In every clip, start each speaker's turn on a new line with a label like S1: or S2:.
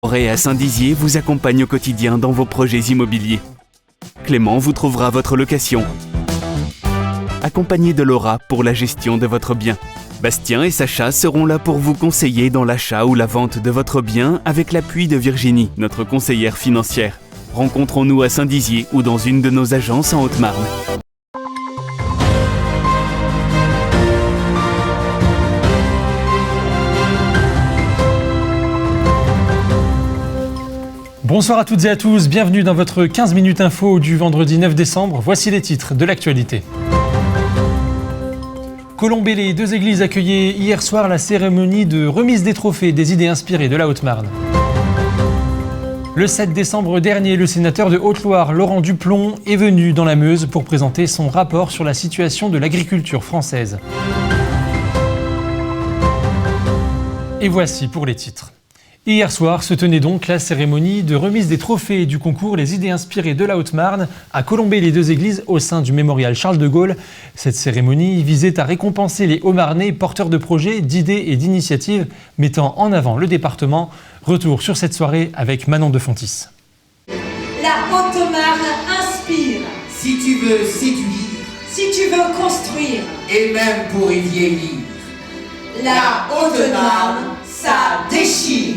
S1: Forêt à Saint-Dizier vous accompagne au quotidien dans vos projets immobiliers. Clément vous trouvera votre location, accompagné de Laura pour la gestion de votre bien. Bastien et Sacha seront là pour vous conseiller dans l'achat ou la vente de votre bien avec l'appui de Virginie, notre conseillère financière. Rencontrons-nous à Saint-Dizier ou dans une de nos agences en Haute-Marne.
S2: Bonsoir à toutes et à tous, bienvenue dans votre 15 minutes info du vendredi 9 décembre. Voici les titres de l'actualité. Colombey, les deux églises accueillaient hier soir la cérémonie de remise des trophées des idées inspirées de la Haute-Marne. Le 7 décembre dernier, le sénateur de Haute-Loire, Laurent Duplon, est venu dans la Meuse pour présenter son rapport sur la situation de l'agriculture française. Et voici pour les titres. Hier soir se tenait donc la cérémonie de remise des trophées du concours Les idées inspirées de la Haute-Marne à Colombey les deux églises au sein du mémorial Charles de Gaulle. Cette cérémonie visait à récompenser les Hauts-Marnais porteurs de projets, d'idées et d'initiatives mettant en avant le département. Retour sur cette soirée avec Manon de Fontis.
S3: La Haute-Marne inspire.
S4: Si tu veux séduire,
S3: Si tu veux construire.
S4: et même pour y vieillir,
S3: La Haute-Marne, ça déchire.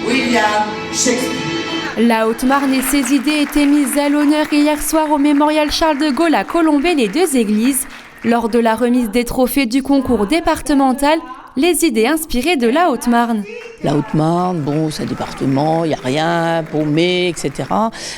S4: William Shakespeare.
S5: La Haute-Marne et ses idées étaient mises à l'honneur hier soir au mémorial Charles de Gaulle à Colombey les deux églises, lors de la remise des trophées du concours départemental Les idées inspirées de la Haute-Marne.
S6: La Haute-Marne, bon, c'est un département, il n'y a rien, paumé, etc.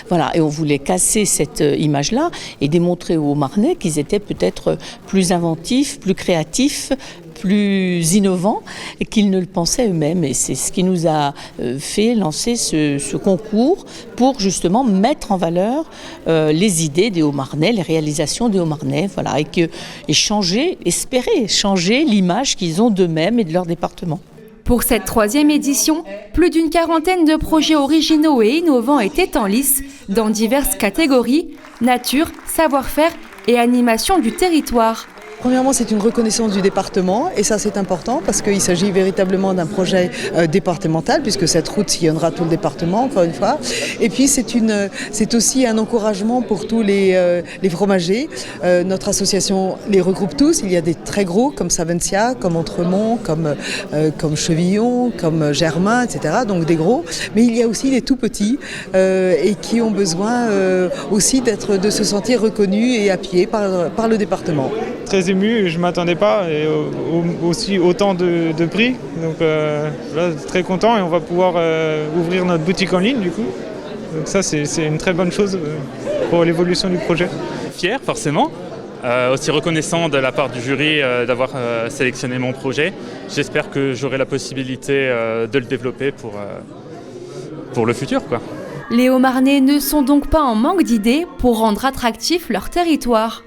S6: Voilà, et on voulait casser cette image-là et démontrer aux Marnais qu'ils étaient peut-être plus inventifs, plus créatifs, plus innovants qu'ils ne le pensaient eux-mêmes. Et c'est ce qui nous a fait lancer ce concours pour justement mettre en valeur les idées des Hauts-Marnais, les réalisations des Hauts-Marnais, voilà, et changer, espérer changer l'image qu'ils ont d'eux-mêmes et de leur département.
S5: Pour cette troisième édition, plus d'une quarantaine de projets originaux et innovants étaient en lice dans diverses catégories, nature, savoir-faire et animation du territoire.
S7: Premièrement, c'est une reconnaissance du département et ça c'est important parce qu'il s'agit véritablement d'un projet départemental puisque cette route sillonnera tout le département encore une fois. Et puis c'est aussi un encouragement pour tous les fromagers. Notre association les regroupe tous. Il y a des très gros comme Savencia, comme Entremont, comme Chevillon, comme Germain, etc. Donc des gros. Mais il y a aussi les tout petits et qui ont besoin aussi de se sentir reconnus et appuyés par le département.
S8: Très ému, je ne m'attendais pas et aussi autant de prix, donc là très content et on va pouvoir ouvrir notre boutique en ligne du coup, donc ça c'est une très bonne chose pour l'évolution du projet.
S9: Fier forcément, aussi reconnaissant de la part du jury d'avoir sélectionné mon projet. J'espère que j'aurai la possibilité de le développer pour le futur, quoi.
S5: Les Hauts-Marnais ne sont donc pas en manque d'idées pour rendre attractif leur territoire.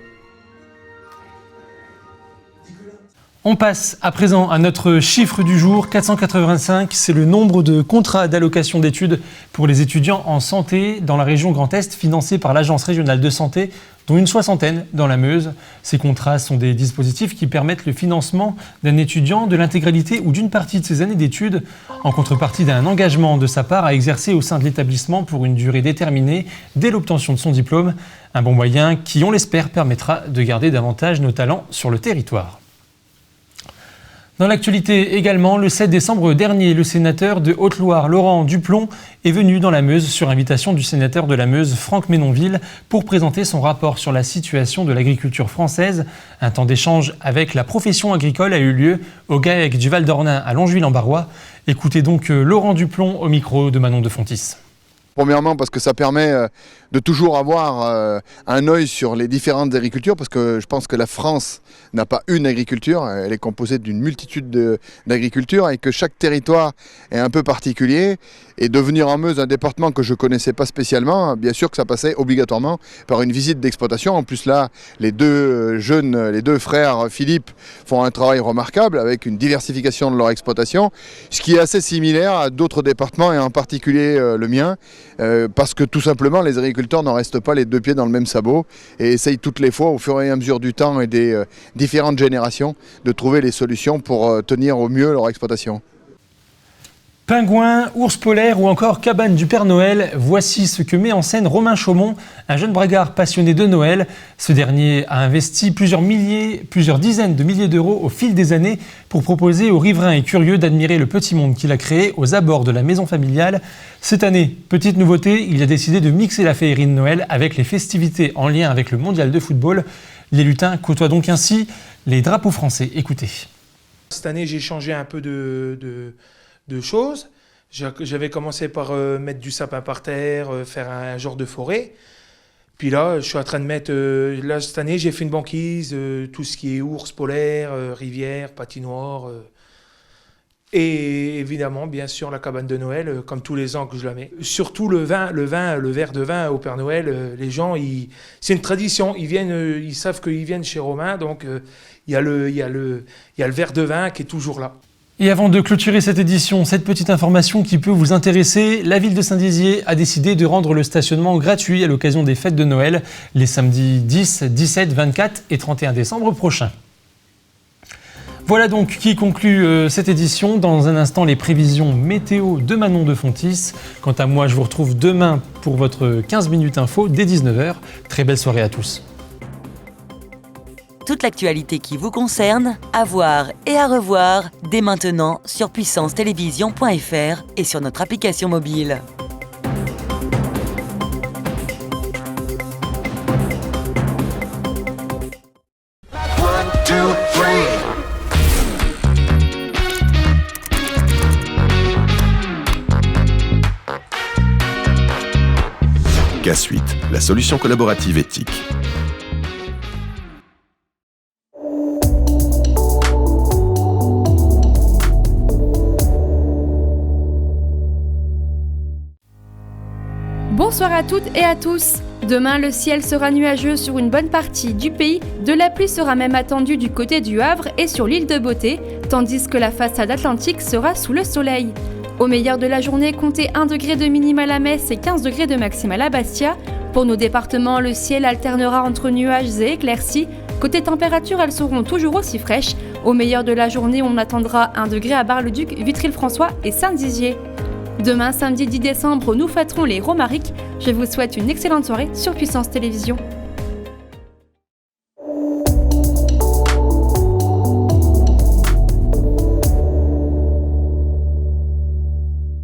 S2: On passe à présent à notre chiffre du jour, 485, c'est le nombre de contrats d'allocation d'études pour les étudiants en santé dans la région Grand Est, financés par l'Agence régionale de santé, dont une soixantaine dans la Meuse. Ces contrats sont des dispositifs qui permettent le financement d'un étudiant de l'intégralité ou d'une partie de ses années d'études, en contrepartie d'un engagement de sa part à exercer au sein de l'établissement pour une durée déterminée dès l'obtention de son diplôme. Un bon moyen qui, on l'espère, permettra de garder davantage nos talents sur le territoire. Dans l'actualité également, le 7 décembre dernier, le sénateur de Haute-Loire, Laurent Duplon, est venu dans la Meuse sur invitation du sénateur de la Meuse, Franck Ménonville, pour présenter son rapport sur la situation de l'agriculture française. Un temps d'échange avec la profession agricole a eu lieu au GAEC du Val d'Ornain à Longjuil-en-Barrois. Écoutez donc Laurent Duplon au micro de Manon de Fontis.
S10: Premièrement parce que ça permet de toujours avoir un œil sur les différentes agricultures, parce que je pense que la France n'a pas une agriculture, elle est composée d'une multitude d'agricultures et que chaque territoire est un peu particulier. Et devenir en Meuse un département que je ne connaissais pas spécialement, bien sûr que ça passait obligatoirement par une visite d'exploitation. En plus là, les deux frères Philippe font un travail remarquable avec une diversification de leur exploitation, ce qui est assez similaire à d'autres départements et en particulier le mien, parce que tout simplement les agriculteurs n'en restent pas les deux pieds dans le même sabot et essayent toutes les fois au fur et à mesure du temps et des différentes générations de trouver les solutions pour tenir au mieux leur exploitation.
S2: Pingouins, ours polaires ou encore cabane du Père Noël, voici ce que met en scène Romain Chaumont, un jeune bragard passionné de Noël. Ce dernier a investi plusieurs dizaines de milliers d'euros au fil des années pour proposer aux riverains et curieux d'admirer le petit monde qu'il a créé aux abords de la maison familiale. Cette année, petite nouveauté, il a décidé de mixer la féerie de Noël avec les festivités en lien avec le mondial de football. Les lutins côtoient donc ainsi les drapeaux français. Écoutez.
S11: Cette année, j'ai changé un peu de choses. J'avais commencé par mettre du sapin par terre, faire un genre de forêt. Puis là, je suis en train de mettre... là, cette année, j'ai fait une banquise, tout ce qui est ours polaire, rivière, patinoire. Et évidemment, bien sûr, la cabane de Noël, comme tous les ans que je la mets. Surtout le verre de vin au Père Noël. Les gens, c'est une tradition. Ils savent qu'ils viennent chez Romain, donc il y a le verre de vin qui est toujours là.
S2: Et avant de clôturer cette édition, cette petite information qui peut vous intéresser, la ville de Saint-Dizier a décidé de rendre le stationnement gratuit à l'occasion des fêtes de Noël, les samedis 10, 17, 24 et 31 décembre prochains. Voilà donc qui conclut cette édition. Dans un instant, les prévisions météo de Manon de Fontis. Quant à moi, je vous retrouve demain pour votre 15 minutes info dès 19h. Très belle soirée à tous.
S12: Toute l'actualité qui vous concerne, à voir et à revoir dès maintenant sur puissancetélévision.fr et sur notre application mobile.
S13: K-Suite, la solution collaborative éthique.
S5: Bonsoir à toutes et à tous. Demain, le ciel sera nuageux sur une bonne partie du pays. De la pluie sera même attendue du côté du Havre et sur l'île de Beauté, tandis que la façade atlantique sera sous le soleil. Au meilleur de la journée, comptez 1 degré de minimale à Metz et 15 degrés de maximale à Bastia. Pour nos départements, le ciel alternera entre nuages et éclaircies. Côté température, elles seront toujours aussi fraîches. Au meilleur de la journée, on attendra 1 degré à Bar-le-Duc, Vitry-le-François et Saint-Dizier. Demain, samedi 10 décembre, nous fêterons les Romariques. Je vous souhaite une excellente soirée sur Puissance Télévision.